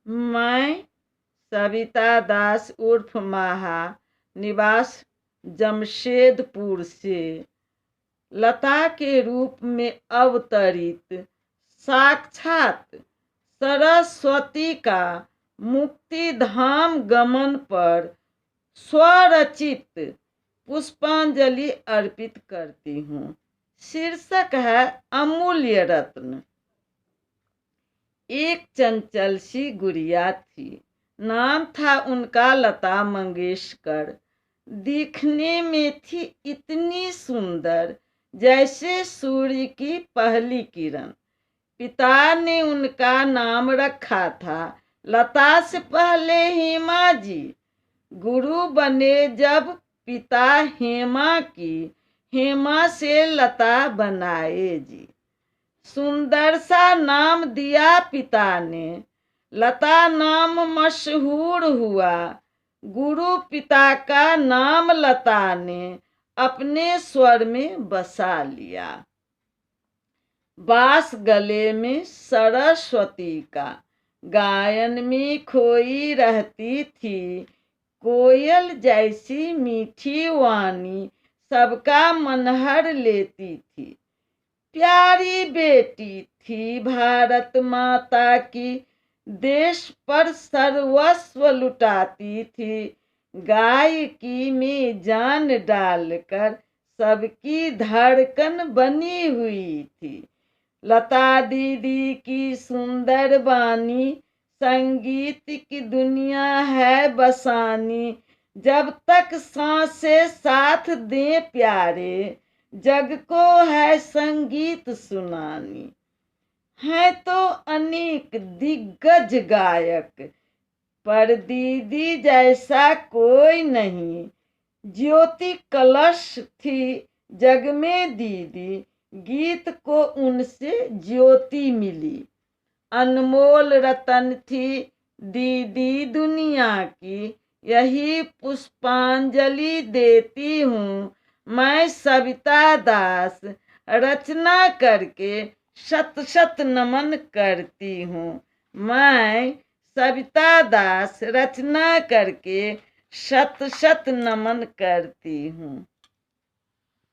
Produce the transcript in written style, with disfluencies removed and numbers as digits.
मैं सविता दास उर्फ माहा, निवास जमशेदपुर से लता के रूप में अवतरित साक्षात सरस्वती का मुक्ति धाम गमन पर स्वरचित पुष्पांजलि अर्पित करती हूँ। शीर्षक है अमूल्य रत्न। एक चंचल सी गुड़िया थी, नाम था उनका लता मंगेशकर। दिखने में थी इतनी सुंदर जैसे सूर्य की पहली किरण। पिता ने उनका नाम रखा था लता से पहले हेमा जी। गुरु बने जब पिता हेमा की, हेमा से लता बनाए जी। सुंदर सा नाम दिया पिता ने, लता नाम मशहूर हुआ। गुरु पिता का नाम लता ने अपने स्वर में बसा लिया। बास गले में सरस्वती का, गायन में खोई रहती थी। कोयल जैसी मीठी वाणी सबका मन हर लेती थी। प्यारी बेटी थी भारत माता की, देश पर सर्वस्व लुटाती थी। गायकी में जान डालकर सबकी धड़कन बनी हुई थी। लता दीदी की सुंदर वाणी संगीत की दुनिया है बसानी। जब तक सांसें साथ दें प्यारे, जग को है संगीत सुनानी। है तो अनेक दिग्गज गायक, पर दीदी जैसा कोई नहीं। ज्योति कलश थी जग में दीदी, गीत को उनसे ज्योति मिली। अनमोल रतन थी दीदी दुनिया की, यही पुष्पांजलि देती हूँ मैं सविता दास। रचना करके शत शत नमन करती हूँ मैं सविता दास। रचना करके शत शत नमन करती हूँ।